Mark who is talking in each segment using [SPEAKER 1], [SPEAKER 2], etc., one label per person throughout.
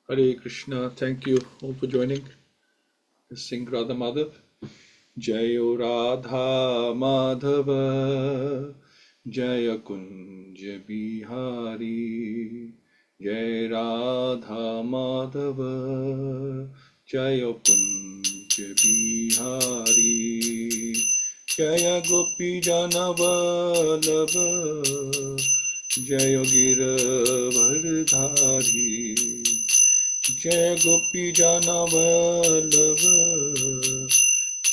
[SPEAKER 1] Hare Krishna. Thank you all for joining. Let's sing Radha Madhav. Jayo Radha Madhava Jaya Kunja Bihari Jai Radha Madhava Jaya Kunja Bihari Jaya Gopi Janavallabha Jaya Gira Vardhari Jaya Gopi Janavallabha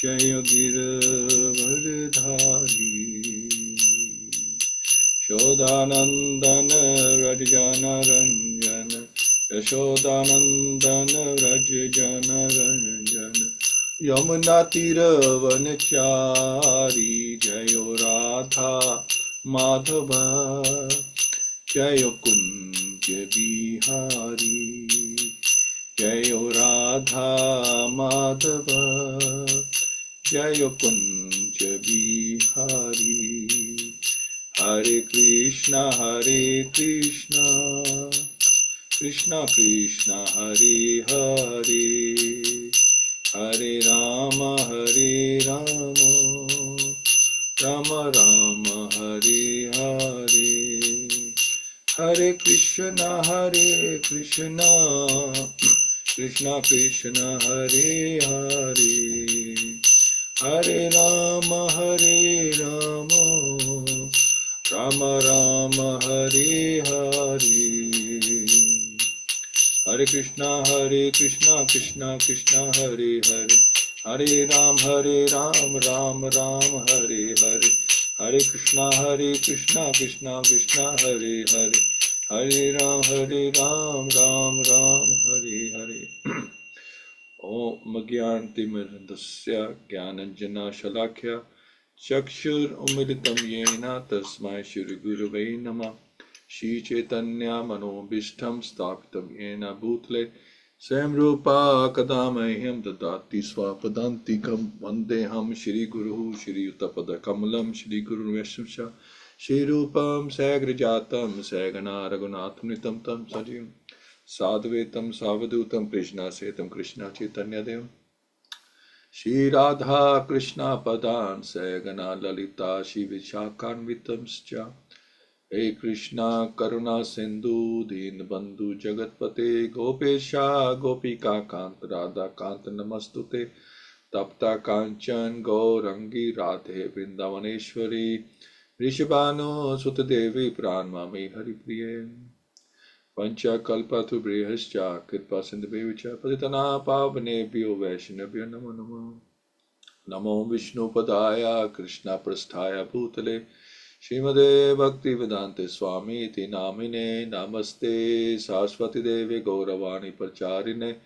[SPEAKER 1] Jaya Gira Vardhari Shodanandana Rajjana Ranjana Yashodanandana Rajjana Ranjana Yamunatira Vanachari Jayo Radha Madhava Jayo Kunja Bihari Jayo Radha Madhava Jayo Kunja Bihari Hare Krishna Krishna Krishna Hare Hare Hare Rama Rama Rama Hare Hare Hare Krishna Krishna Krishna Hare Hare Hare Rama Rama Rama Hare Hare Hare Krishna Krishna Krishna Hare Hare Hare Ram Ram Hare Hare Hare Krishna Krishna Krishna Hare Hare Hare Ram Ram Hare Hare Om Gyantimirandasya Gyananjana Shalakya Chakshur Umilitam Yena Tasmai Shri Gurave Namah Shri Chaitanya Manobishtam Stapitam Yena Bhutle Swayam Rupa Kadamahyam Dadati Swapadantikam Vandeham Shri Guru Shri Utapada Kamalam Shri Guru Veshamsha Shri Rupam Sagrajatam Sagana Raghunatham Nitam Tam Sajim Sadhvetam Savadutam Krishna Setam Krishna Chaitanya Devam Shri Radha Krishna Padan Sagana Lalita Shri Vishakhanvitamscha Hey Krishna Karuna Sindhu Deen Bandhu Jagatpate Gopesha Gopika Kant Radha Kant Namastute Tapta Kanchan Gaurangi Radhe Vrindavaneshwari Rishabhanu Sutadevi Pranmami Haripriye Pancha Kalpatu Brihascha Kripa Sindhubevicha Patitana Pavanebhyo Vaishnavyo Namo Namo Namo Vishnu Padaya Krishna Prasthaya Bhutale Śrīmad Bhaktivedanta Swami iti namine namaste Saraswati Devi Gauravani Pracharine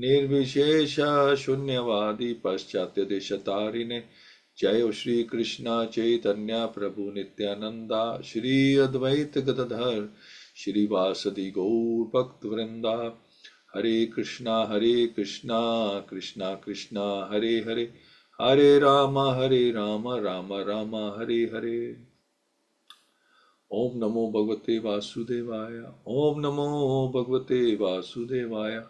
[SPEAKER 1] Nirvishesha Shunyavadi Paschatya Deshatarine Jayo Shri Krishna Chaitanya Prabhu Nityananda Shri Advaita Gadadhar Shri Vasadi Gaur Bhaktivinoda Hare Krishna Krishna Krishna Hare Hare Hare Rama Rama Rama Hare Hare Om Namo Bhagavate Vasudevaya Om Namo Bhagavate Vasudevaya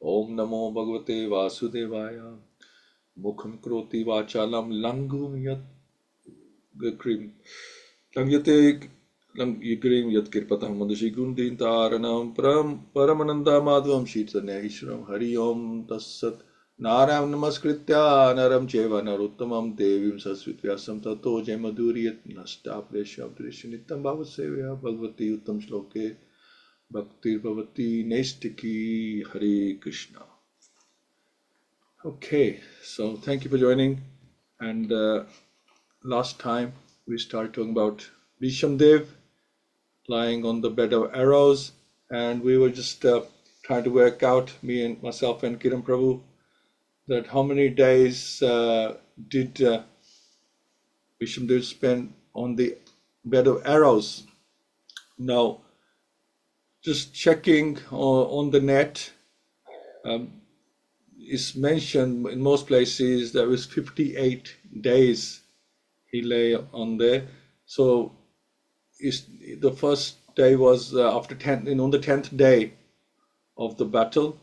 [SPEAKER 1] Om Namo Bhagavate Vasudevaya Mukham Kroti Vachalam Langum Yat Gakrim Langyate Yagrim Yat Kirpatam Mandashi Gundin Taranam Paramananda Madhvam Shitanya Ishram Hari Om Tassat Naram Namaskritya Naram Cheva Naruttamam Devim Sasvityasam Tato Jamaduriyat Nasta Preshabdrishinitam Bhagavad-Sevayā Bhagavati Uttam Shloke Bhaktir Bhavati Nestiki Hare Krishna. Okay, so thank you for joining. And last time we started talking about Bhishamdev lying on the bed of arrows, and we were just trying to work out, me and myself and Kiran Prabhu, that how many days did Bhishamdev spend on the bed of arrows. Now, just checking on the net, is mentioned in most places that was 58 days he lay on there. So the first day was after 10th, on the 10th day, of the battle,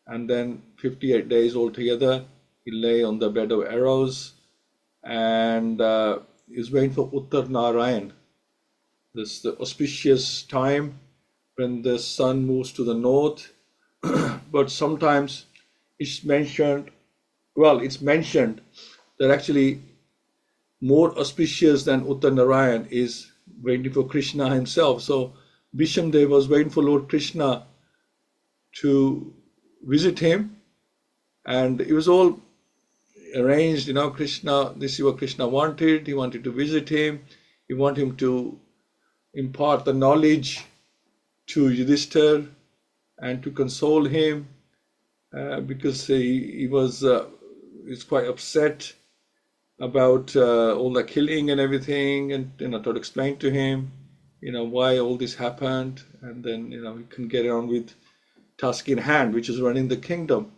[SPEAKER 1] and then 58 days altogether he lay on the bed of arrows, and he was waiting for Uttar Narayan. This is the auspicious time when the sun moves to the north. But sometimes it's mentioned that actually more auspicious than Uttar Narayan is waiting for Krishna himself. So Bhisham Dev was waiting for Lord Krishna to visit him, and it was all arranged, Krishna, this is what Krishna wanted. He wanted to visit him. He wanted him to impart the knowledge to Yudhishthira and to console him, because he was quite upset about all the killing and everything, and to explain to him why all this happened, and then he can get on with task in hand, which is running the kingdom.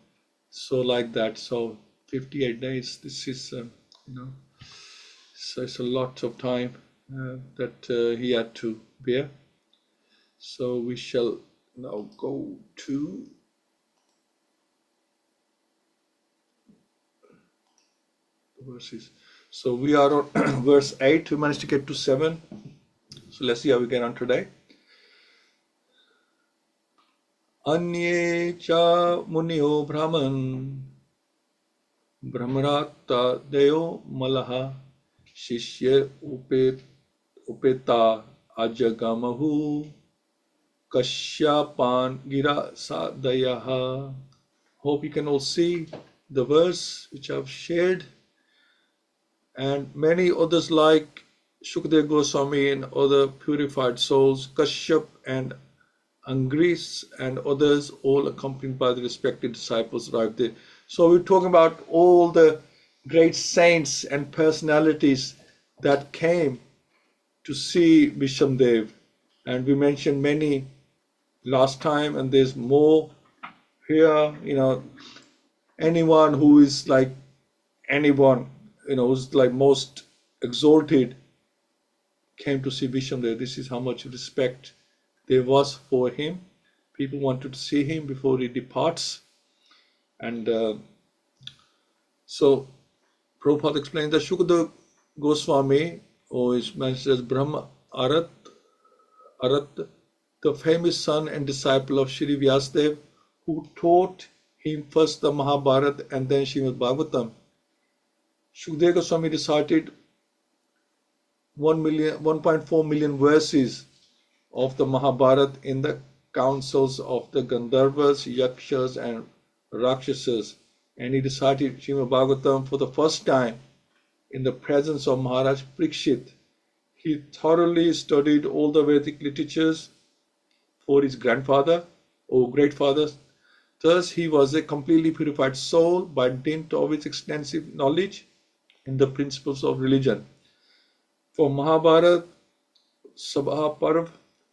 [SPEAKER 1] So like that. So 58 days, this is so it's a lot of time that he had to bear. So we shall now go to the verses. So we are on verse 8. We managed to get to 7. So let's see how we get on today. Anye cha munyo brahman brahmarata deo malaha shishya upeta ajagamahu Kashyapan gira sadayaha. Hope you can all see the verse which I've shared, and many others like Shukdev Goswami and other purified souls, Kashyap and Angris and others, all accompanied by the respected disciples, arrived there. So we're talking about all the great saints and personalities that came to see Bhisham Dev, and we mentioned many last time, and there's more here. Anyone who is like anyone, who's like most exalted, came to see Bhisham Dev. This is how much respect there was for him. People wanted to see him before he departs. And so Prabhupada explained that Shukdev Goswami, who is mentioned as Brahma Arat, the famous son and disciple of Shri Vyasadeva, who taught him first the Mahabharata and then Śrīmad-Bhāgavatam. Shukdev Goswami recited 1.4 million verses of the Mahabharata in the councils of the Gandharvas, Yakshas and Rakshasas, and he recited Śrīmad-Bhāgavatam for the first time in the presence of Maharaj Parikshit. He thoroughly studied all the Vedic literatures for his grandfather or great fathers. Thus, he was a completely purified soul by dint of his extensive knowledge in the principles of religion. For Mahabharata Sabha Parv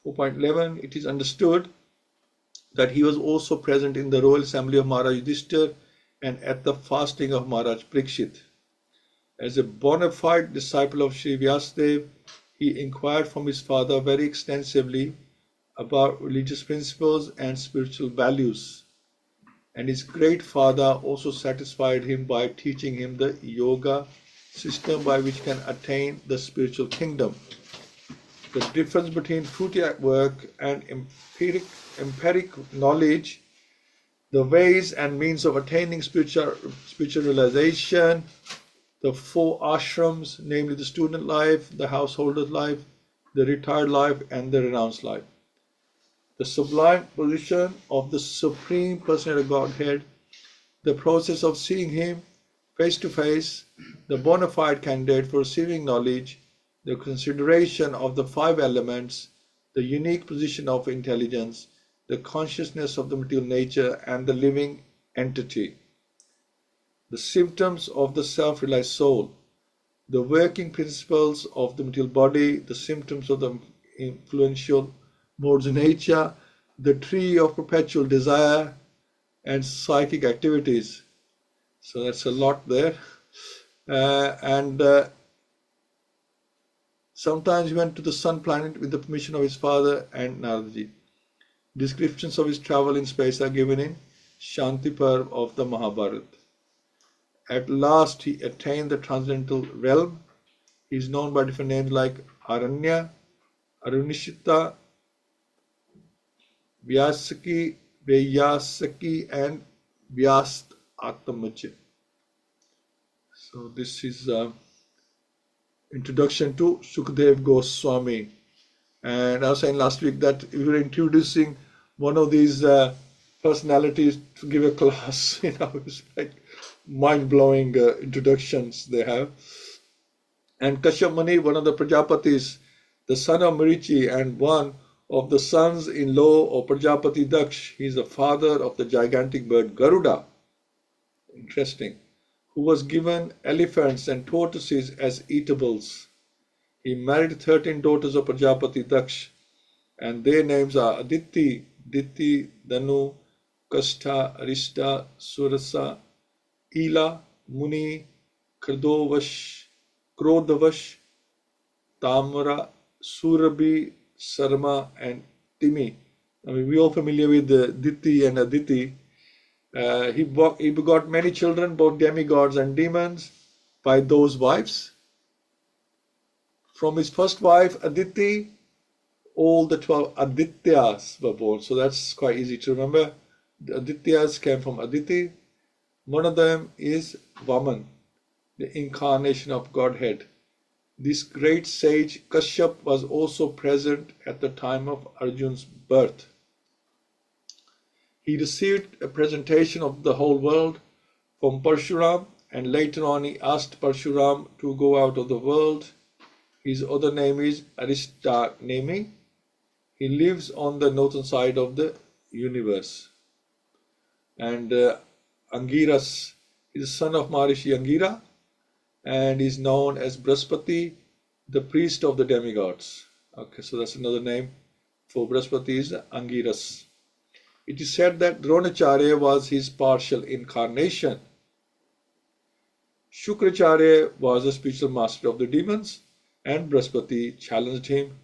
[SPEAKER 1] 4.11, it is understood that he was also present in the royal assembly of Maharaj Yudhishthira and at the fasting of Maharaj Parikshit. As a bona fide disciple of Shri Vyasadeva, he inquired from his father very extensively about religious principles and spiritual values. And his great father also satisfied him by teaching him the yoga system by which can attain the spiritual kingdom. The difference between fruity work and empiric knowledge, the ways and means of attaining spiritual realization, the 4 ashrams, namely the student life, the householder's life, the retired life, and the renounced life. The sublime position of the Supreme Personality of Godhead, the process of seeing Him face to face, the bona fide candidate for receiving knowledge, the consideration of the 5 elements, the unique position of intelligence, the consciousness of the material nature and the living entity, the symptoms of the self-realized soul, the working principles of the material body, the symptoms of the influential modes of nature, the tree of perpetual desire, and psychic activities. So that's a lot there. Sometimes he went to the sun planet with the permission of his father and Naradaji. Descriptions of his travel in space are given in Shanti Parv of the Mahabharata. At last he attained the transcendental realm. He is known by different names like Aranya, Arunishita, Vyasaki, and Vyast Atmaj. So this is introduction to Sukadeva Goswami. And I was saying last week that we were introducing one of these personalities to give a class. It's like mind-blowing introductions they have. And Kashyap Muni, one of the Prajapatis, the son of Marichi and one of the sons-in-law of Prajapati Daksh, he is the father of the gigantic bird Garuda. Interesting. Who was given elephants and tortoises as eatables. He married 13 daughters of Prajapati Daksh, and their names are Aditi, Diti, Danu, Kastha, Arishta, Surasa, Ila, Muni, Krodavash, Tamara, Surabhi, Sarma, and Timi. I mean, we're all familiar with Diti and Aditi. He begot many children, both demigods and demons, by those wives. From his first wife, Aditi, all the 12 Adityas were born. So that's quite easy to remember. The Adityas came from Aditi. One of them is Vaman, the incarnation of Godhead. This great sage Kashyap was also present at the time of Arjun's birth. He received a presentation of the whole world from Parshuram, and later on he asked Parshuram to go out of the world. His other name is Arishtanemi. He lives on the northern side of the universe. And Angiras is the son of Maharishi Angira and is known as Brahaspati, the priest of the demigods. Okay, so that's another name for Brahaspati is Angiras. It is said that Dronacharya was his partial incarnation. Shukracharya was the spiritual master of the demons, and Brahaspati challenged him.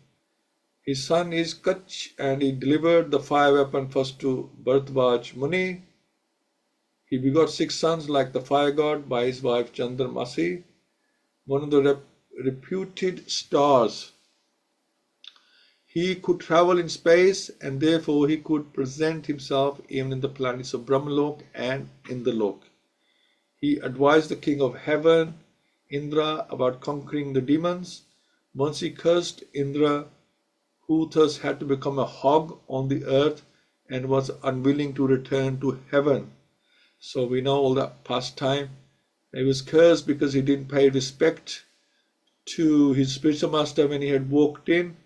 [SPEAKER 1] His son is Kach, and he delivered the fire weapon first to Bharadvaj Muni. He begot 6 sons like the fire god by his wife Chandramasi, one of the reputed stars. He could travel in space, and therefore he could present himself even in the planets of Brahmalok and Indralok. He advised the king of heaven, Indra, about conquering the demons. Once he cursed Indra, who thus had to become a hog on the earth and was unwilling to return to heaven. So we know all that past time. He was cursed because he didn't pay respect to his spiritual master when he had walked in.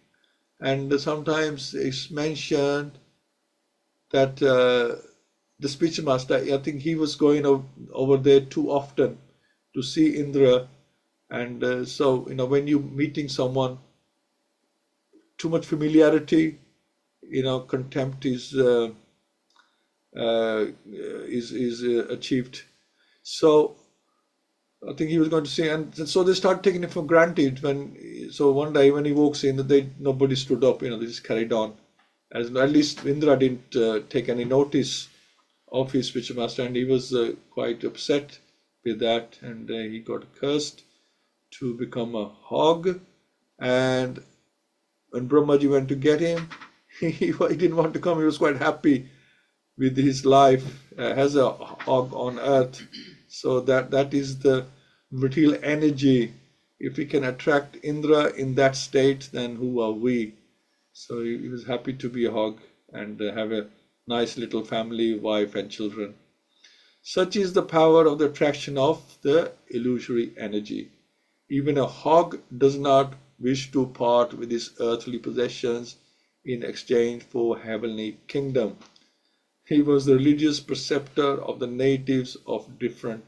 [SPEAKER 1] And sometimes it's mentioned that the spiritual master, I think he was going over there too often to see Indra. And so, when you're meeting someone, too much familiarity, contempt is achieved. So I think he was going to say, and so they start taking it for granted. So one day when he walks in, nobody stood up. They just carried on. At least Indra didn't take any notice of his spiritual master, and he was quite upset with that, and he got cursed to become a hog. And when Brahmaji went to get him, he didn't want to come. He was quite happy with his life as a hog on earth. So that is the material energy. If we can attract Indra in that state, then who are we? So he was happy to be a hog and have a nice little family, wife and children. Such is the power of the attraction of the illusory energy. Even a hog does not wish to part with his earthly possessions in exchange for heavenly kingdom. He was the religious preceptor of the natives of different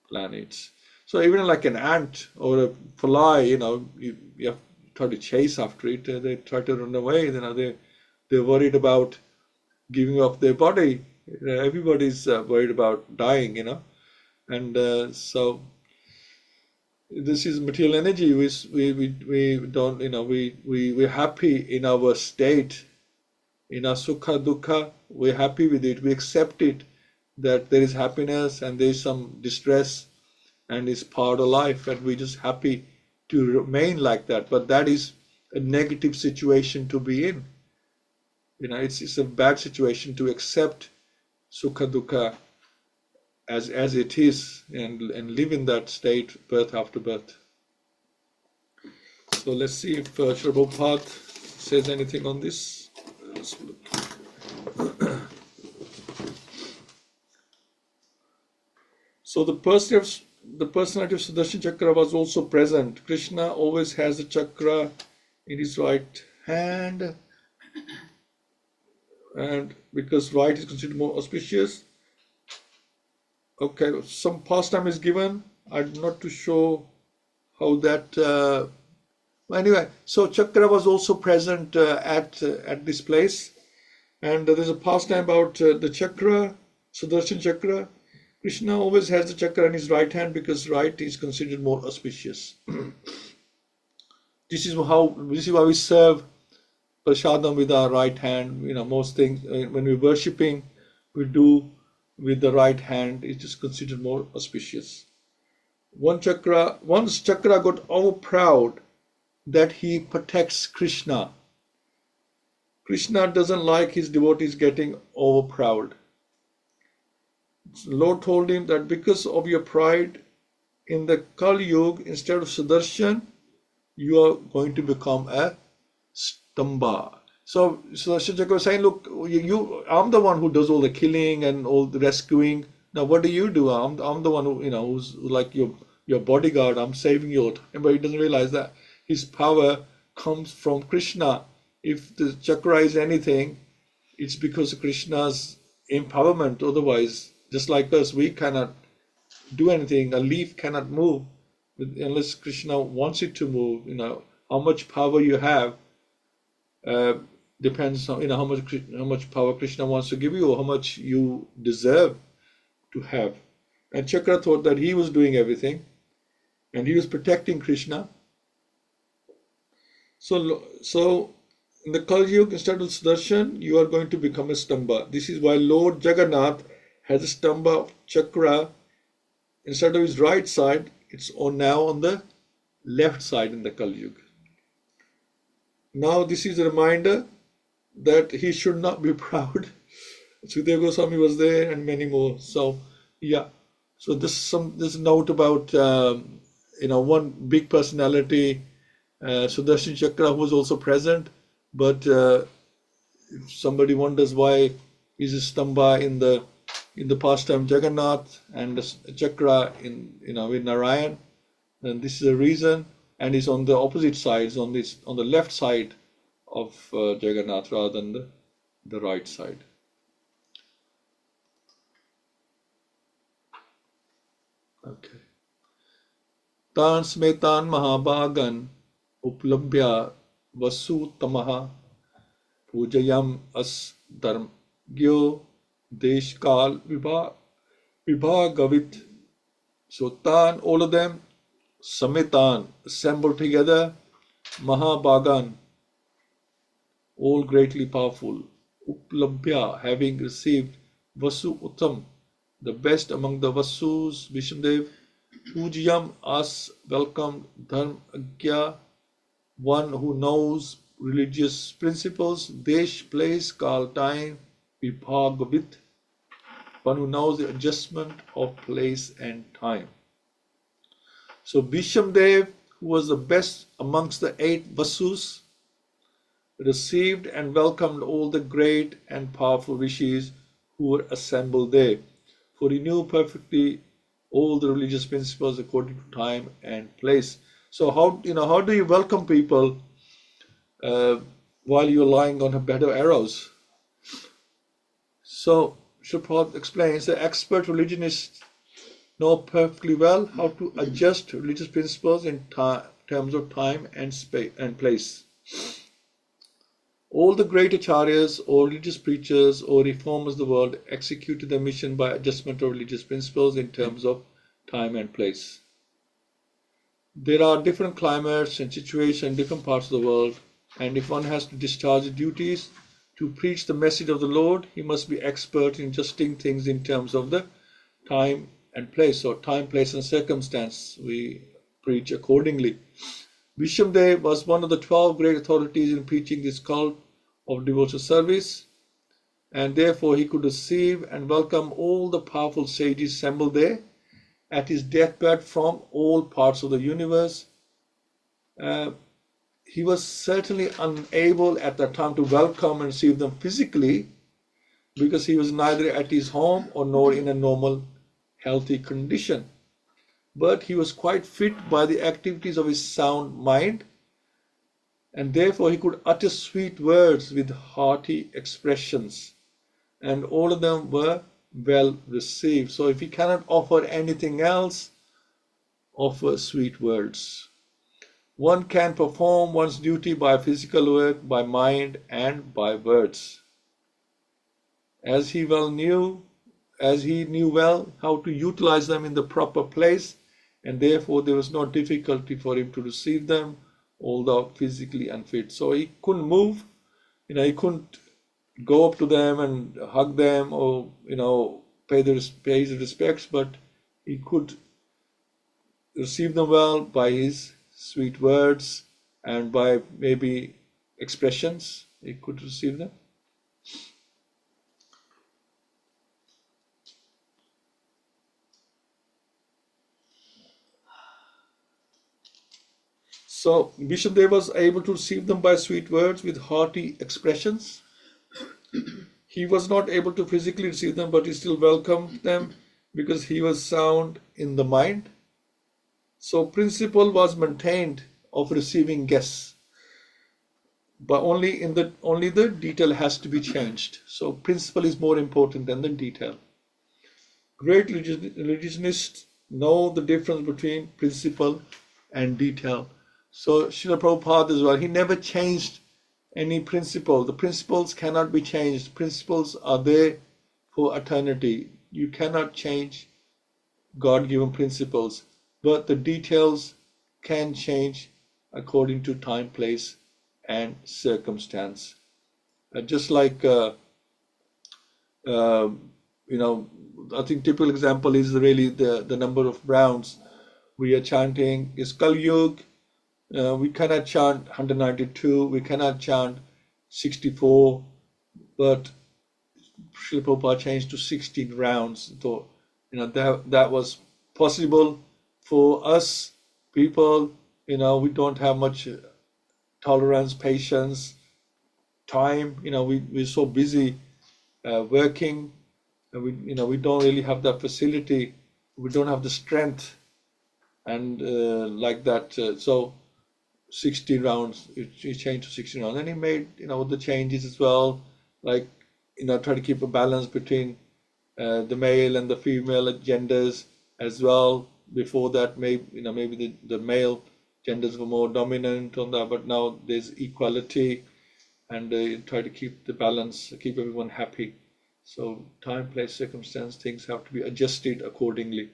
[SPEAKER 1] planets. So even like an ant or a fly, you have to try to chase after it. They try to run away. They're worried about giving up their body. Everybody's worried about dying, and so this is material energy. We don't, we're happy in our state, In our sukha dukkha, we're happy with it. We accept it, that there is happiness and there is some distress and it's part of life, and we're just happy to remain like that. But that is a negative situation to be in. It's a bad situation to accept sukha dukkha as it is and live in that state birth after birth. So let's see if Srila Prabhupada says anything on this. Let's look. So the personality of Sudarshan Chakra was also present. Krishna always has the chakra in his right hand, and because right is considered more auspicious. Okay, some pastime is given. I'm not too sure how that. Anyway, so chakra was also present at this place, and there's a pastime about the chakra, Sudarshan Chakra. Krishna always has the chakra in his right hand because right is considered more auspicious. This is why we serve prasadam with our right hand. Most things when we're worshipping, we do with the right hand. It is considered more auspicious. Once chakra got all proud that he protects Krishna. Krishna doesn't like his devotees getting over proud. The Lord told him that because of your pride in the Kali Yuga, instead of Sudarshan, you are going to become a Stamba. So Sudarshan Chakra was saying, look, I'm the one who does all the killing and all the rescuing. Now what do? I'm the one who's like your bodyguard. I'm saving you. But he doesn't realize that his power comes from Krishna. If the chakra is anything, it's because of Krishna's empowerment. Otherwise, just like us, we cannot do anything. A leaf cannot move unless Krishna wants it to move. How much power you have depends on how much power Krishna wants to give you, or how much you deserve to have. And Chakra thought that he was doing everything, and he was protecting Krishna. So in the Kali Yuga, instead of Sudarshan, you are going to become a Stamba. This is why Lord Jagannath has a Stamba chakra instead of his right side. It's now on the left side in the Kali Yuga. Now this is a reminder that he should not be proud. Sukadeva Goswami was there and many more. So yeah. So this note about one big personality, Sudarshan Chakra, who was also present. But if somebody wonders why is a Stamba in the pastime Jagannath and the chakra in Narayan, then this is a reason, and it's on the opposite sides, on the left side of Jagannath rather than the right side. Okay. Tan smetan mahabhagan uplabhya vasu tamaha pujayam as dharmgyo deshkal vibhagavit. So Tan, all of them, Sametan, assembled together, Mahabhagan, all greatly powerful, Uplabhya, having received Vasu Uttam, the best among the Vasus, Vishnudev, Pujyam, us, welcomed Dharmagya, one who knows religious principles, Desh, place, Kal, time, Vibhagavit, one who knows the adjustment of place and time. So Bhishmadev, who was the best amongst the 8 Vasus, received and welcomed all the great and powerful rishis who were assembled there, for he knew perfectly all the religious principles according to time and place. So how do you welcome people while you're lying on a bed of arrows? So Srila Prabhupada explains the expert religionists know perfectly well how to adjust religious principles in terms of time and space and place. All the great Acharyas or religious preachers or reformers of the world executed their mission by adjustment of religious principles in terms of time and place. There are different climates and situations in different parts of the world, and if one has to discharge duties to preach the message of the Lord, he must be expert in adjusting things in terms of the time and place, or time, place, and circumstance. We preach accordingly. Bhishamdev was one of the 12 great authorities in preaching this cult of devotional service, and therefore he could receive and welcome all the powerful sages assembled there at his deathbed from all parts of the universe. He was certainly unable at that time to welcome and receive them physically, because he was neither at his home or nor in a normal, healthy condition. But he was quite fit by the activities of his sound mind, and therefore he could utter sweet words with hearty expressions, and all of them were well received. So if he cannot offer anything else, offer sweet words. One can perform one's duty by physical work, by mind, and by words. As he knew well how to utilize them in the proper place, and therefore there was no difficulty for him to receive them, although physically unfit. So he couldn't move, he couldn't go up to them and hug them, or pay his respects, but he could receive them well by his sweet words and by maybe expressions. He could receive them. So Bhishamdev was able to receive them by sweet words with hearty expressions. He was not able to physically receive them, but he still welcomed them because he was sound in the mind. So principle was maintained of receiving guests, but only the detail has to be changed. So principle is more important than the detail. Great religionists know the difference between principle and detail. So Srila Prabhupada as well, he never changed any principle. The principles cannot be changed. Principles are there for eternity. You cannot change God-given principles, but the details can change according to time, place, and circumstance. Just like, I think typical example is really the number of rounds we are chanting is Kali Yuga. We cannot chant 192, we cannot chant 64, but Srila Prabhupada changed to 16 rounds. So, that was possible for us people. We don't have much tolerance, patience, time. We're so busy working, and we don't really have that facility. We don't have the strength, and like that. So 16 rounds, he changed to 16 rounds, and he made the changes as well, like try to keep a balance between the male and the female genders as well. Before that, maybe the male genders were more dominant on that, but now there's equality, and try to keep the balance, keep everyone happy. So time, place, circumstance, things have to be adjusted accordingly.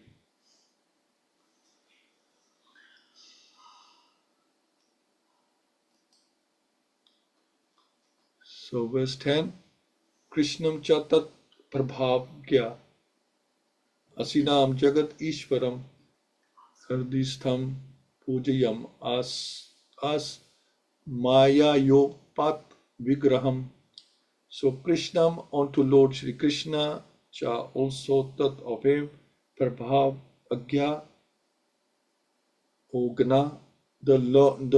[SPEAKER 1] So verse 10, Krishnam chatat prabhavgya asinam jagat ishvaram hardistham pujayam as maya yopat vigraham. So Krishnam unto Lord Shri Krishna, cha also tat of him, prabhav agya ogna, the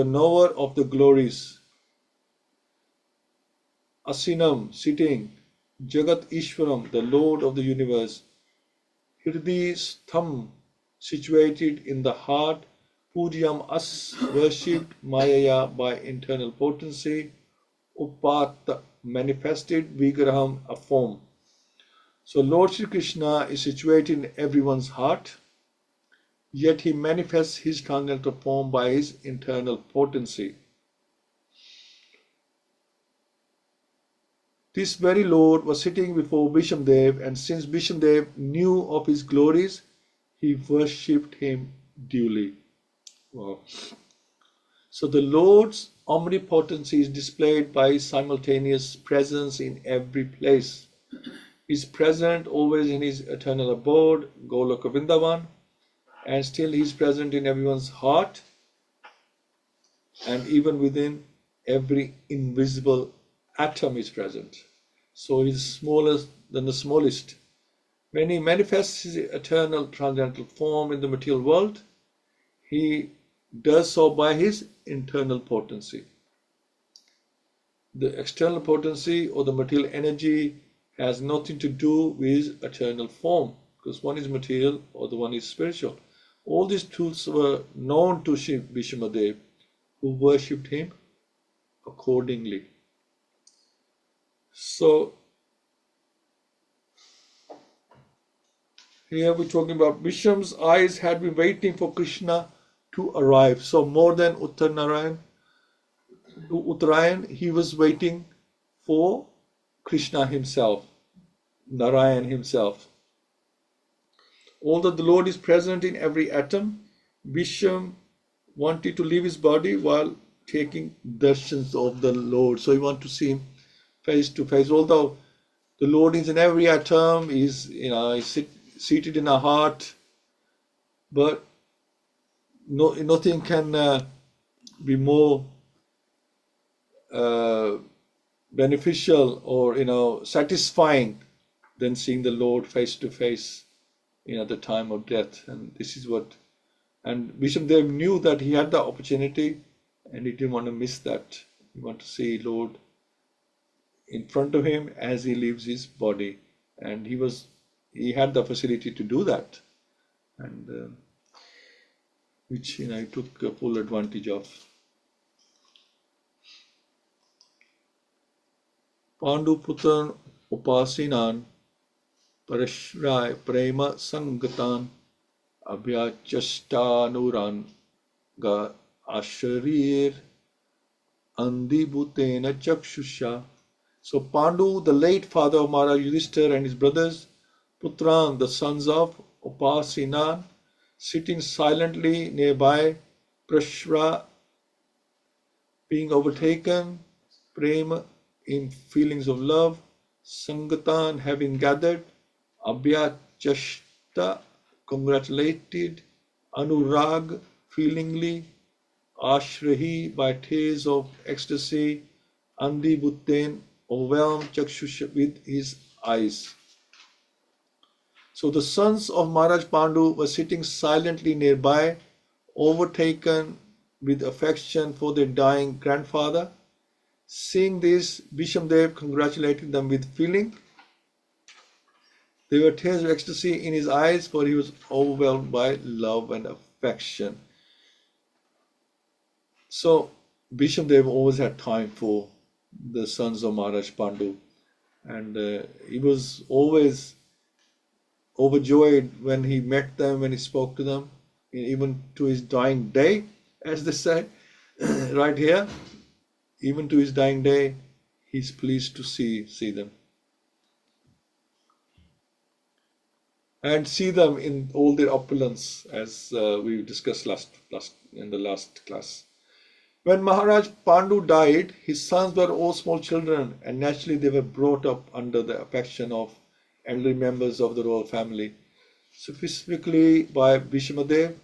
[SPEAKER 1] knower of the glories. Asinam, sitting, Jagat Ishwaram, the Lord of the universe, Hirdi Stham, situated in the heart, Pujyam As, worshipped, Mayaya, by internal potency, Upat, manifested, Vigraham, a form. So Lord Shri Krishna is situated in everyone's heart, yet he manifests his transcendental form by his internal potency. This very Lord was sitting before Bhishamdev, and since Bhishamdev knew of his glories, he worshipped him duly. Wow. So the Lord's omnipotency is displayed by his simultaneous presence in every place. He's present always in his eternal abode, Goloka Vrindavan, and still he's present in everyone's heart and even within every invisible atom is present. So he's smaller than the smallest. When he manifests his eternal transcendental form in the material world, he does so by his internal potency. The external potency or the material energy has nothing to do with his eternal form, because one is material or the one is spiritual. All these truths were known to Bhishmadev, who worshipped him accordingly. So here we're talking about Bhisham's eyes had been waiting for Krishna to arrive. So more than Uttarayan, he was waiting for Krishna himself, Narayan himself. Although the Lord is present in every atom, Bhisham wanted to leave his body while taking darshans of the Lord. So he wanted to see him face to face. Although the Lord is in every atom, he's seated in our heart, but nothing can be more beneficial or satisfying than seeing the Lord face to face at the time of death. And this is what, and Bhishmadev knew that he had the opportunity and he didn't want to miss that. He wanted to see Lord in front of him as he leaves his body, and he had the facility to do that, and which he took full advantage of. Pandu Putran Upasinan Parashray Prema Sangatan Abhyachastanuran Ga Asharir Andibhutena Chakshusha. So Pandu, the late father of Maharaj Yudhishthira and his brothers, Putran, the sons of Upasinan, sitting silently nearby, Prashra, being overtaken, Prema, in feelings of love, Sangatan, having gathered, Abhyachashta, congratulated, Anurag, feelingly, Ashrahi, by tears of ecstasy, Andibhuten, overwhelmed Chakshusha, with his eyes. So the sons of Maharaj Pandu were sitting silently nearby, overtaken with affection for their dying grandfather. Seeing this, Bhishmadev congratulated them with feeling. There were tears of ecstasy in his eyes, for he was overwhelmed by love and affection. So Bhishmadev always had time for the sons of Maharaj Pandu, and he was always overjoyed when he met them, when he spoke to them, even to his dying day, as they say right here. Even to his dying day, he's pleased to see them. And see them in all their opulence, as we discussed in the last class. When Maharaj Pandu died, his sons were all small children, and naturally they were brought up under the affection of elderly members of the royal family, specifically by Bhishmadev.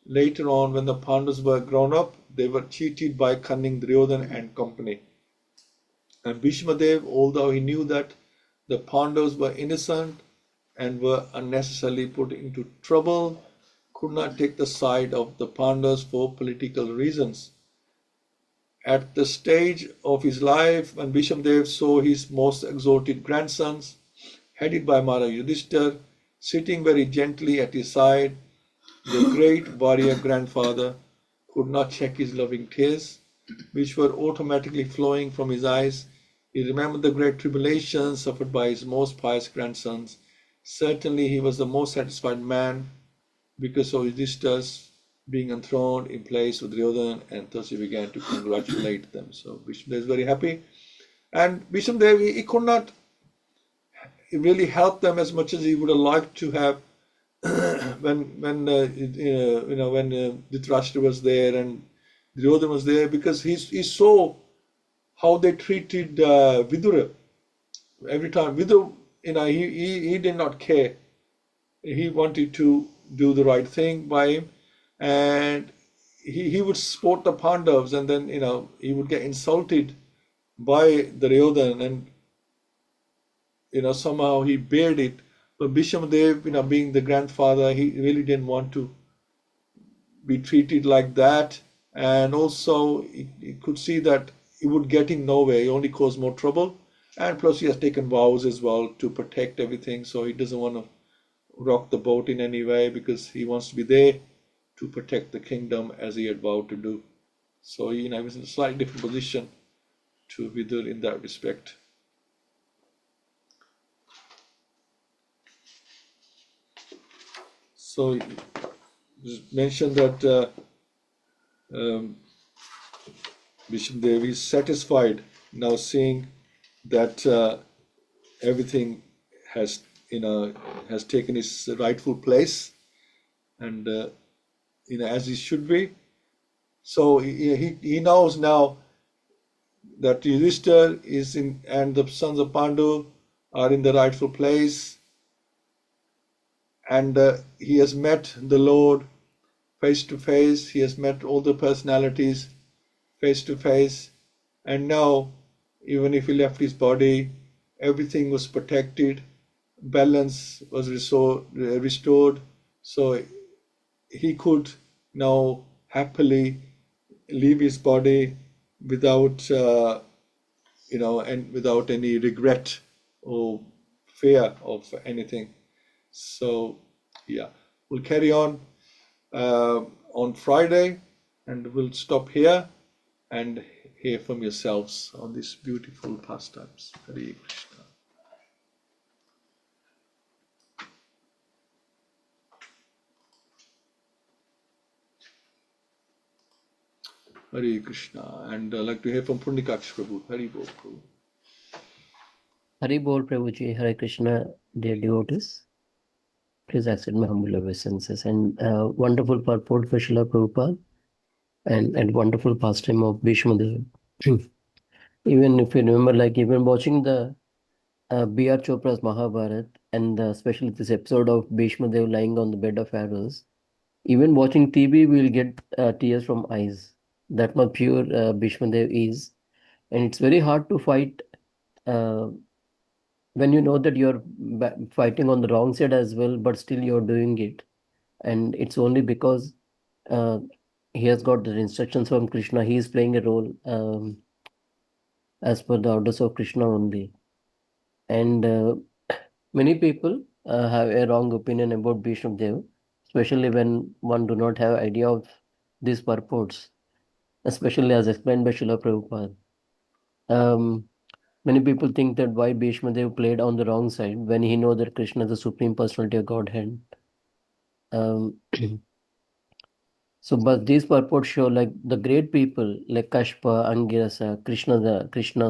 [SPEAKER 1] Later on, when the Pandavas were grown up, they were cheated by cunning Duryodhana and company. And Bhishmadev, although he knew that the Pandavas were innocent and were unnecessarily put into trouble, could not take the side of the Pandavas for political reasons. At the stage of his life when Bhishmadev saw his most exalted grandsons, headed by Maharaj Yudhishthira, sitting very gently at his side, the great warrior grandfather could not check his loving tears, which were automatically flowing from his eyes. He remembered the great tribulations suffered by his most pious grandsons. Certainly he was the most satisfied man because of Yudhishthira's being enthroned in place of Duryodhana, and thus he began to congratulate them. So Bhishmadev is very happy. And Bhishmadev, he could not really help them as much as he would have liked to have when Dhritarashtra was there, and Duryodhana was there because he saw how they treated Vidura. Every time Vidura, he did not care. He wanted to do the right thing by him, and he would support the Pandavas, and then he would get insulted by Duryodhana, and somehow he bared it. But Bhishmadev, being the grandfather, he really didn't want to be treated like that, and also he could see that he would get him nowhere. He only caused more trouble, and plus he has taken vows as well to protect everything, so he doesn't want to rock the boat in any way because he wants to be there to protect the kingdom as he had vowed to do. So he was in a slightly different position to Vidur in that respect. So he mentioned that Vishnudev is satisfied now, seeing that everything has taken its rightful place, and as it should be. So he knows now that Yudhishthira is in, and the sons of Pandu are in the rightful place, and he has met the Lord face to face. He has met all the personalities face to face, and now even if he left his body, everything was protected, balance was restored, so he could now happily leave his body without and without any regret or fear of anything. So we'll carry on Friday, and we'll stop here and hear from yourselves on these beautiful pastimes. Hare Krishna. Hare Krishna. And I'd like to hear from Purnikaksh Prabhu. Hare Bol Prabhu.
[SPEAKER 2] Hare Bol Prabhuji, Hare Krishna, dear devotees. Please accept my humble obeisances, and wonderful purport for Srila Prabhupada, and wonderful pastime of Bhishmadev. Even if you remember, even watching the B.R. Chopra's Mahabharat, and especially this episode of Bhishmadev lying on the bed of arrows, even watching TV, we'll get tears from eyes. That much pure Bhishmadev is. And it's very hard to fight when you know that you're fighting on the wrong side as well, but still you're doing it. And it's only because he has got the instructions from Krishna. He is playing a role as per the orders of Krishna only. And many people have a wrong opinion about Bhishmadev, especially when one do not have idea of these purports, especially as explained by Srila Prabhupada. Many people think that why Bhishmadev played on the wrong side when he know that Krishna is the Supreme Personality of Godhead. So, but these purports show the great people like Kashpa, Angirasa, Krishna,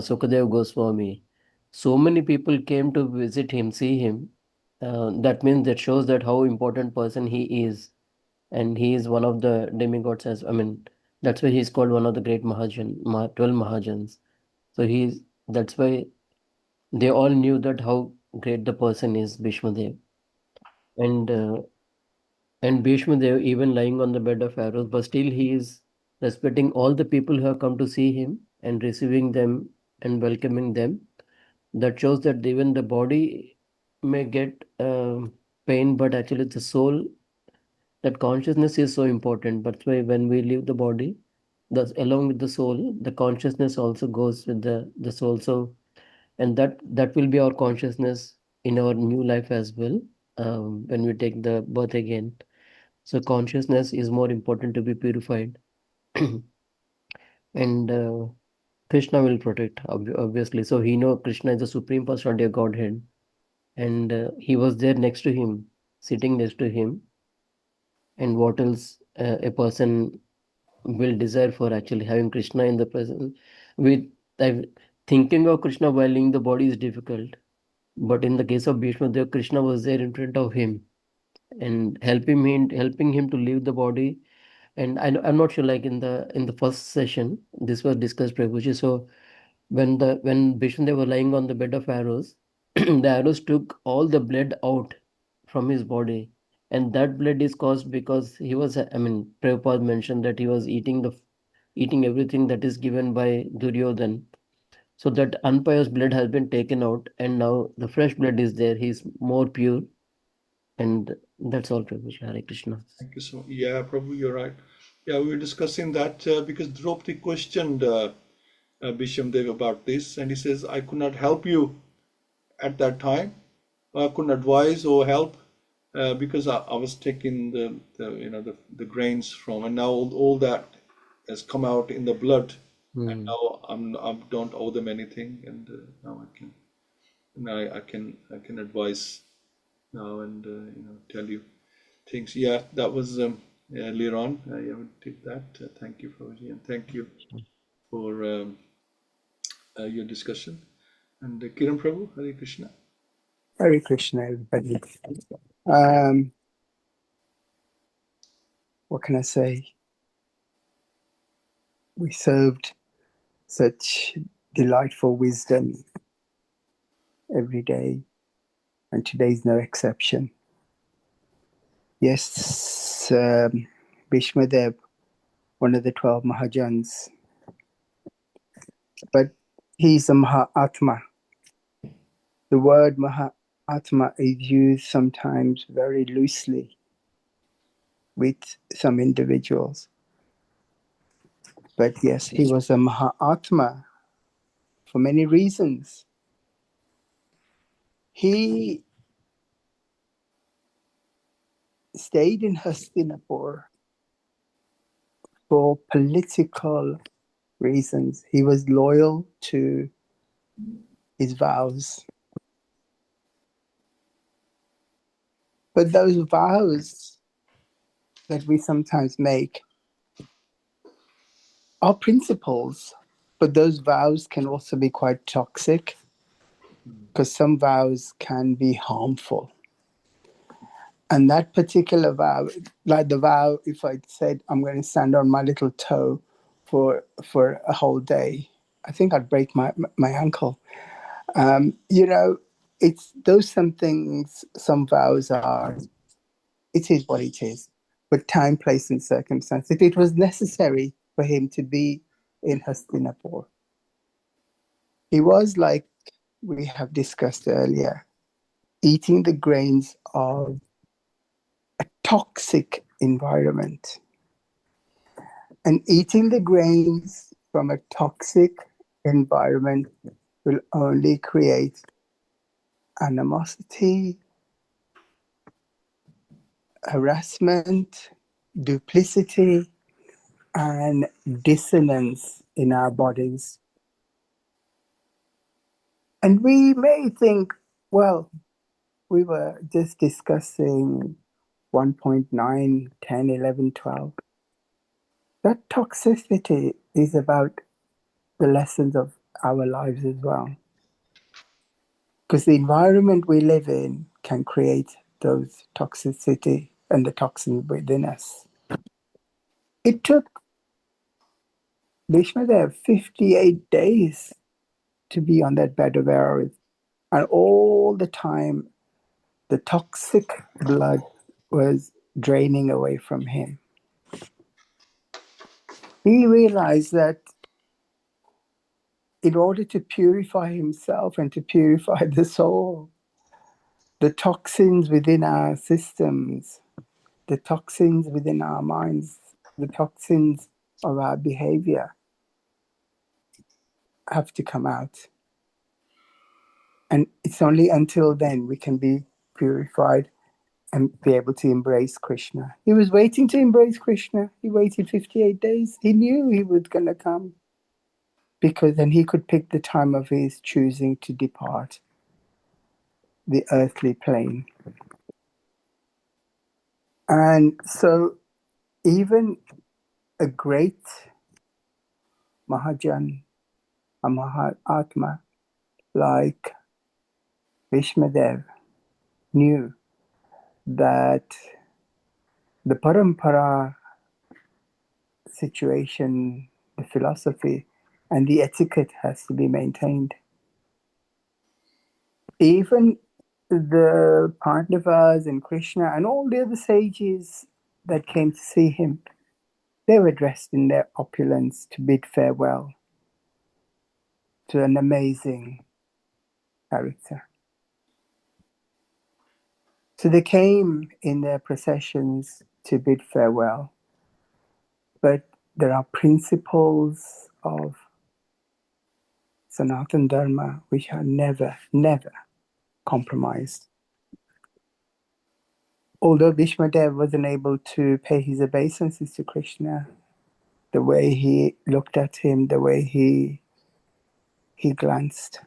[SPEAKER 2] Sukadev Goswami. So many people came to visit him, see him. That means that shows that how important person he is, and he is one of the demigods. That's why he's called one of the great 12 Mahajans. So that's why they all knew that how great the person is, Bhishmadev. And Bhishmadev, even lying on the bed of arrows, but still he is respecting all the people who have come to see him and receiving them and welcoming them. That shows that even the body may get pain, but actually the soul, that consciousness is so important. But when we leave the body, along with the soul, the consciousness also goes with the soul. So, and that will be our consciousness in our new life as well, when we take the birth again. So consciousness is more important to be purified. And Krishna will protect, obviously. So he know Krishna is the Supreme Personality of Godhead. And he was there next to him, sitting next to him. And what else a person will desire for actually having Krishna in the present? With thinking of Krishna while leaving the body is difficult. But in the case of Bhishma Dev, Krishna was there in front of him and helping him to leave the body. And I'm not sure, like in the first session, this was discussed, Prabhuji. So when Bhishmadev was lying on the bed of arrows, the arrows took all the blood out from his body, and that blood is caused because he was. I mean, Prabhupada mentioned that he was eating everything that is given by Duryodhan. So that unpious blood has been taken out, and now the fresh blood is there. He's more pure, and that's all, Prabhuji. Hare Krishna.
[SPEAKER 1] Thank you so much. Yeah, Prabhu, you're right. Yeah, we were discussing that because Draupadi questioned Bhishmadev about this, and he says, I could not help you at that time. I couldn't advise or help because I was taking the grains from, and now all that has come out in the blood, and now I don't owe them anything, and now I can advise now and tell you things. Yeah, that was earlier on. Yeah, we did that. Thank you, Prabhuji, and thank you for your discussion. And Kiran Prabhu, Hare Krishna.
[SPEAKER 3] Hare Krishna, everybody. What can I say? We served such delightful wisdom every day, and today's no exception. Yes, Bhishmadev, one of the 12 Mahajans, but he's a Mahatma. The word Mahatma is used sometimes very loosely with some individuals. But yes, he was a Mahatma for many reasons. He stayed in Hastinapur for political reasons. He was loyal to his vows. But those vows that we sometimes make are principles, but those vows can also be quite toxic because some vows can be harmful. And that particular vow, like the vow, if I said I'm going to stand on my little toe for a whole day, I think I'd break my ankle. It's those some things, some vows are, it is what it is. But time, place, and circumstance. It was necessary for him to be in Hastinapur. He was, like we have discussed earlier, eating the grains of a toxic environment. And eating the grains from a toxic environment will only create animosity, harassment, duplicity, and dissonance in our bodies. And we may think, well, we were just discussing 1.9, 10, 11, 12. That toxicity is about the lessons of our lives as well. Because the environment we live in can create those toxicity and the toxins within us. It took Bhishmadev 58 days to be on that bed of arrows. And all the time, the toxic blood was draining away from him. He realized that in order to purify himself and to purify the soul, the toxins within our systems, the toxins within our minds, the toxins of our behavior have to come out. And it's only until then we can be purified and be able to embrace Krishna. He was waiting to embrace Krishna. He waited 58 days. He knew he was going to come because then he could pick the time of his choosing to depart the earthly plane. And so even a great Mahajan, a Mahatma like Bhishmadev knew that the parampara situation, the philosophy, and the etiquette has to be maintained. Even the Pandavas and Krishna and all the other sages that came to see him, they were dressed in their opulence to bid farewell to an amazing character. So they came in their processions to bid farewell. But there are principles of Sanatana Dharma which are never, never compromised. Although Bhishmadev wasn't able to pay his obeisances to Krishna, the way he looked at him, the way he glanced,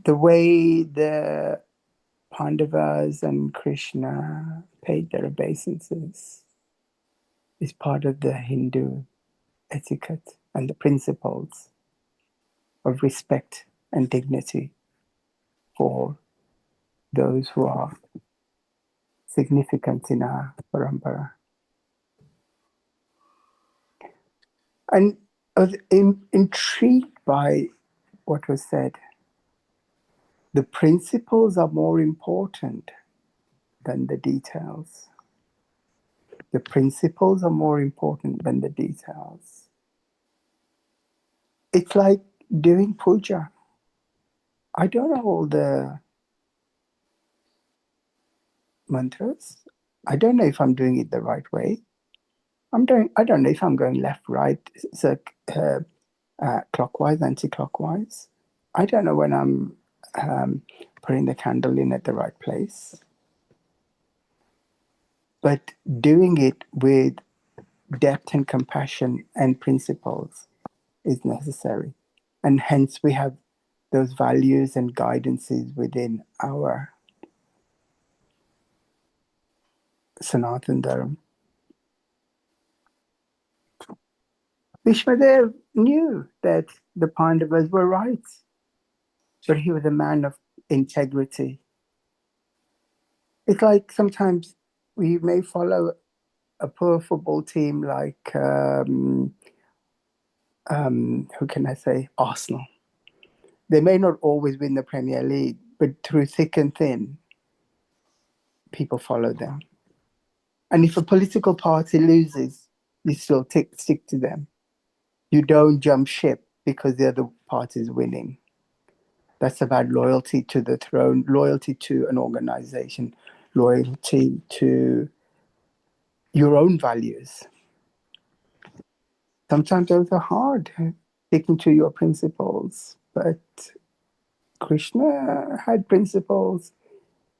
[SPEAKER 3] the way the Pandavas and Krishna paid their obeisances is part of the Hindu etiquette and the principles of respect and dignity for those who are significant in our parampara. And I was intrigued by what was said. The principles are more important than the details. The principles are more important than the details. It's like doing puja. I don't know all the mantras. I don't know if I'm doing it the right way. I don't know if I'm going left, right, so, clockwise, anti-clockwise. I don't know when I'm putting the candle in at the right place. But doing it with depth and compassion and principles is necessary. And hence we have those values and guidances within our Sanatana Dharma. Bhishmadev knew that the Pandavas were right, but he was a man of integrity. It's like sometimes we may follow a poor football team like, who can I say, Arsenal. They may not always win the Premier League, but through thick and thin, people follow them. And if a political party loses, you still stick to them. You don't jump ship because the other party is winning. That's about loyalty to the throne, loyalty to an organization, loyalty to your own values. Sometimes those are hard, sticking to your principles, but Krishna had principles.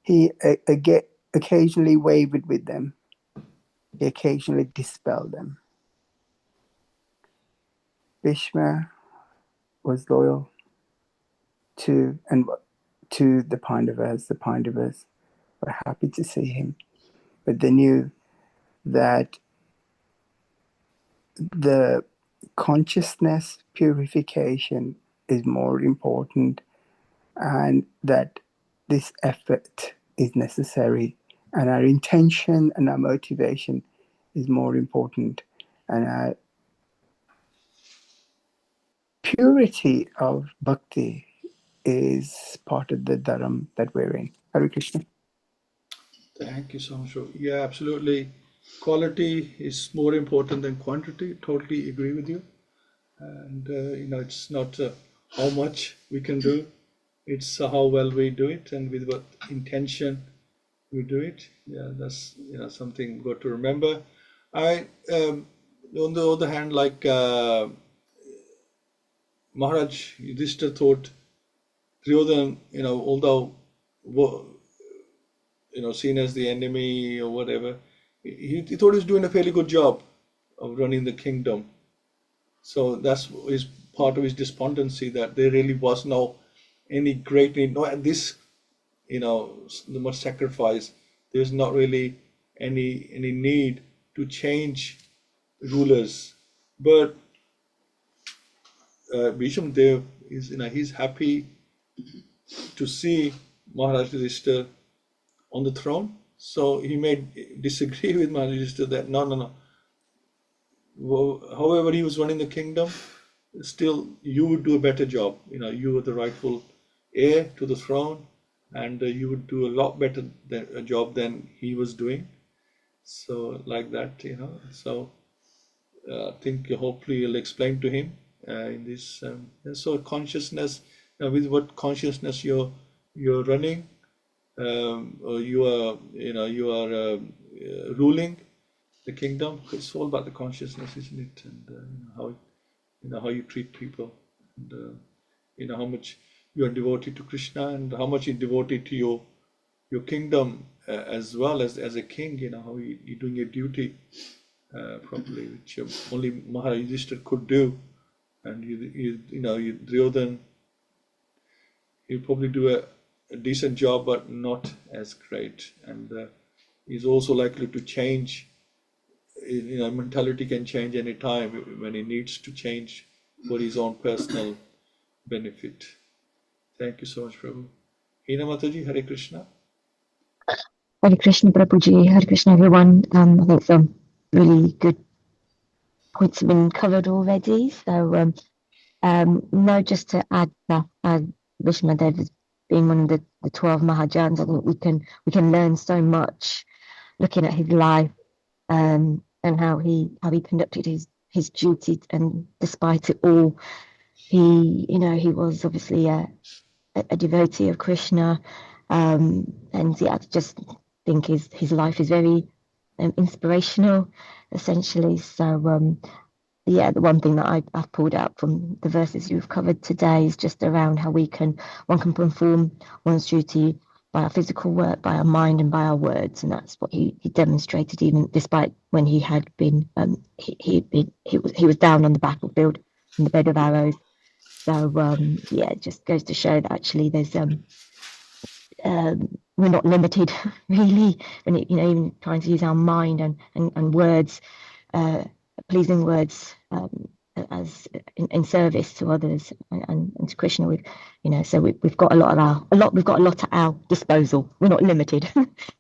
[SPEAKER 3] He occasionally wavered with them. He occasionally dispelled them. Bhishma was loyal to the Pandavas. The Pandavas were happy to see him, but they knew that the consciousness purification is more important, and that this effort is necessary, and our intention and our motivation is more important, and our purity of bhakti is part of the dharam that we're in. Hare Krishna.
[SPEAKER 1] Thank you so much. Yeah, absolutely. Quality is more important than quantity. Totally agree with you. And it's not how much we can do; it's how well we do it and with what intention we do it. Yeah, that's something good to remember. I on the other hand, like Maharaj Yudhishthira thought Duryodhana, although seen as the enemy or whatever, he thought he was doing a fairly good job of running the kingdom. So that's his part of his despondency, that there really was no any great need, no at this much sacrifice. There's not really any need to change rulers. But Bhishma Dev is he's happy to see Maharaj Yudhishthira on the throne. So he may disagree with Maharaj Yudhishthira that no, however he was running the kingdom, still you would do a better job. You were the rightful heir to the throne, and you would do a lot better a job than he was doing. So like that, So I think hopefully you'll explain to him in this. So consciousness, with what consciousness you're running, or you are ruling the kingdom. It's all about the consciousness, isn't it? And how you treat people, and how much you are devoted to Krishna, and how much you're devoted to your kingdom as well as a king. How you're doing your duty properly, which only Maharaj Yudhishthira could do, and you Duryodhan, you probably do a decent job, but not as great, and he's also likely to change. Mentality can change any time when he needs to change for his own personal benefit. Thank you so much, Prabhu. Hina Mataji, Hare Krishna.
[SPEAKER 4] Hare Krishna, Prabhuji. Hare Krishna, everyone. I think some really good points have been covered already. So, no, just to add that Vishmadev as being one of the 12 Mahajans, I think we can learn so much looking at his life, and how he conducted his duty, and despite it all, he was obviously a devotee of Krishna, and yeah, I just think his life is very inspirational, essentially. So yeah, the one thing that I've pulled out from the verses you've covered today is just around how one can perform one's duty by our physical work, by our mind, and by our words, and that's what he demonstrated, even despite when he had been he was down on the battlefield in the bed of arrows. So yeah, it just goes to show that actually there's we're not limited really when even trying to use our mind and words, pleasing words, as in service to others and to Krishna. We've got a lot at our disposal. We're not limited.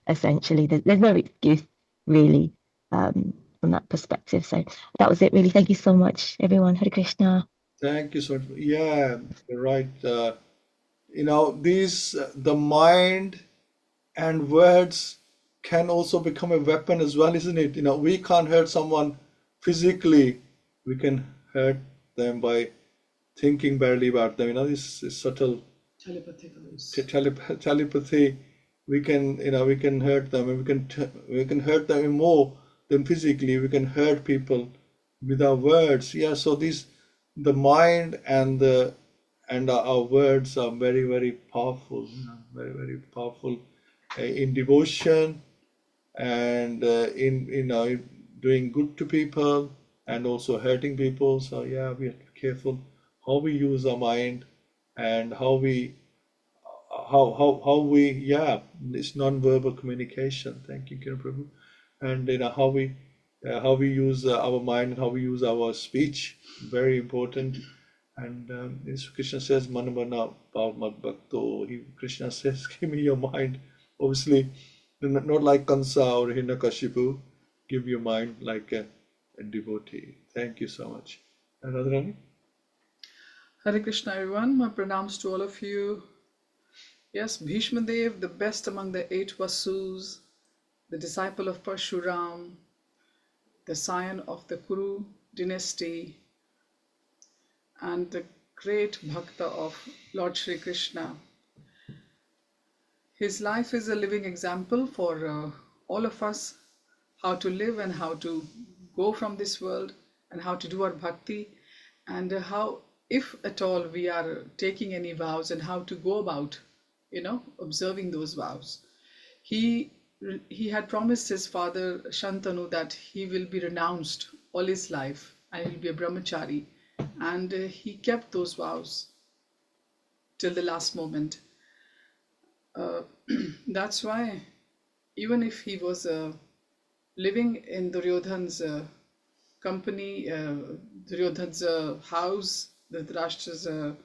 [SPEAKER 4] Essentially, there's no excuse really from that perspective. So that was it really. Thank you so much, everyone. Hare Krishna.
[SPEAKER 1] Thank you so much. Yeah, you're right. The mind and words can also become a weapon as well, isn't it? We can't hurt someone physically. We can hurt them by thinking badly about them. This is subtle telepathy. We can hurt them, and we can hurt them more than physically. We can hurt people with our words. Yeah. So the mind and our words are very, very powerful. Very, very powerful in devotion, and in doing good to people, and also hurting people. So yeah, we have to be careful how we use our mind, and how we it's non-verbal communication. Thank you, Kiran Prabhu. And how we use our mind, and how we use our speech, very important. And Krishna says, Manamana Bhavmat Bhakto. Krishna says, give me your mind. Obviously, not like Kansa or Hiranyakashipu. Give your mind like a devotee. Thank you so much. And Radharani?
[SPEAKER 5] Hare Krishna, everyone. My pranams to all of you. Yes, Bhishma Dev, the best among the 8 Vasus, the disciple of Parshuram, the scion of the Kuru dynasty, and the great bhakta of Lord Shri Krishna. His life is a living example for all of us, how to live and how to go from this world, and how to do our bhakti, and how, if at all we are taking any vows, and how to go about observing those vows. He had promised his father Shantanu that he will be renounced all his life and he will be a brahmachari, and he kept those vows till the last moment. That's why even if he was living in Duryodhan's company, Duryodhan's house, Dhritarashtra's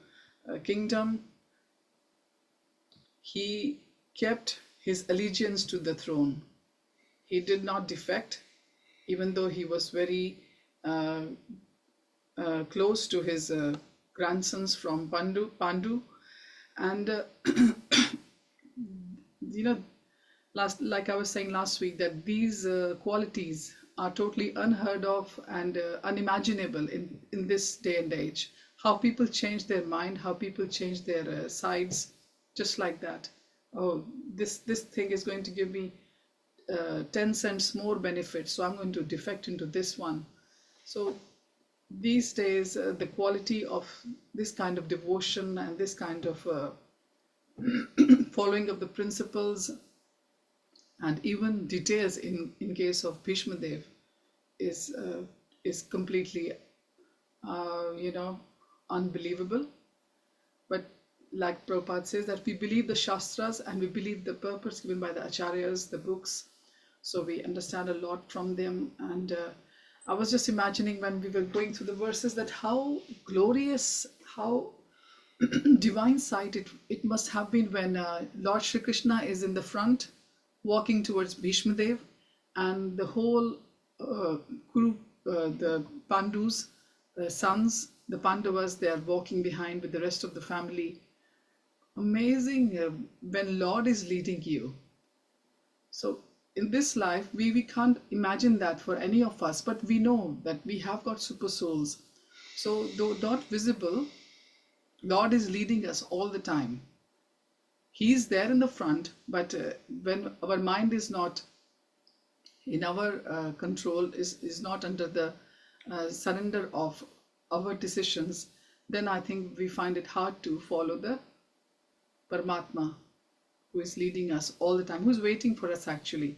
[SPEAKER 5] kingdom, he kept his allegiance to the throne. He did not defect, even though he was very close to his grandsons from Pandu, and you know, like I was saying last week, that these qualities are totally unheard of and unimaginable in this day and age. How people change their mind, how people change their sides, just like that. Oh, this thing is going to give me 10 cents more benefit, so I'm going to defect into this one. So these days, the quality of this kind of devotion and this kind of following of the principles and even details in case of Bhishma Dev is completely unbelievable. But like Prabhupada says, that we believe the Shastras and we believe the purpose given by the Acharyas, the books, so we understand a lot from them. And I was just imagining when we were going through the verses that how glorious, how divine sight it must have been when Lord Shri Krishna is in the front walking towards Bhishma Dev, and the whole group, the Pandus, the sons, the Pandavas, they are walking behind with the rest of the family. Amazing when Lord is leading you. So in this life, we can't imagine that for any of us, but we know that we have got super souls. So though not visible, Lord is leading us all the time. He is there in the front, but when our mind is not in our control, is not under the surrender of our decisions, then I think we find it hard to follow the Paramatma who is leading us all the time, who is waiting for us actually.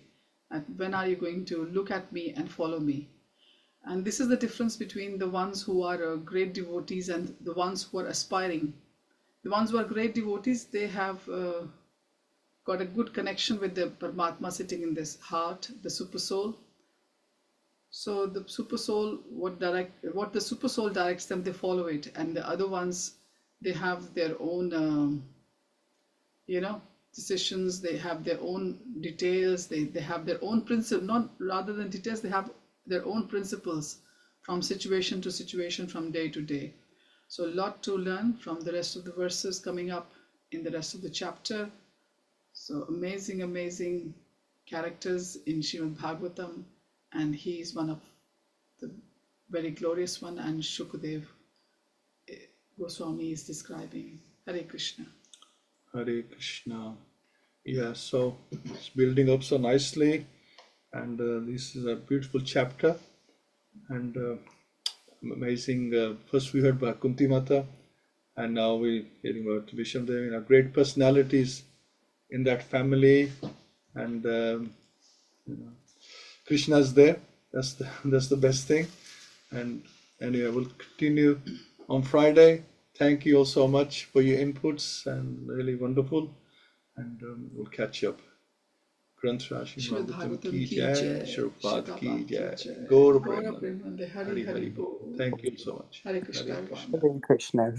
[SPEAKER 5] And when are you going to look at me and follow me? And this is the difference between the ones who are great devotees and the ones who are aspiring. The ones who are great devotees, they have got a good connection with the Paramatma sitting in this heart, the super soul. So the super soul, what the super soul directs them, they follow it. And the other ones, they have their own, decisions. They have their own details. They have their own principles. Not rather than details, they have their own principles from situation to situation, from day to day. So a lot to learn from the rest of the verses coming up in the rest of the chapter. So amazing characters in Śrīmad-Bhāgavatam, and he is one of the very glorious one, and Shukadev Goswami is describing. Hare Krishna.
[SPEAKER 1] Hare Krishna. Yeah, so it's building up so nicely, and this is a beautiful chapter, and amazing. First we heard about Kunti Mata, and now we're hearing about Bhishma Dev. Great personalities in that family, and Krishna's there. That's the best thing. And anyway, we'll continue on Friday. Thank you all so much for your inputs, and really wonderful. And we'll catch up. Granth Śrīmad-Bhāgavatam ki jai, Prabhupada ki jai, Gaura Premanande, Hari Hari Bol. Thank you so much.
[SPEAKER 5] Hare Krishna.
[SPEAKER 3] Hare Krishna.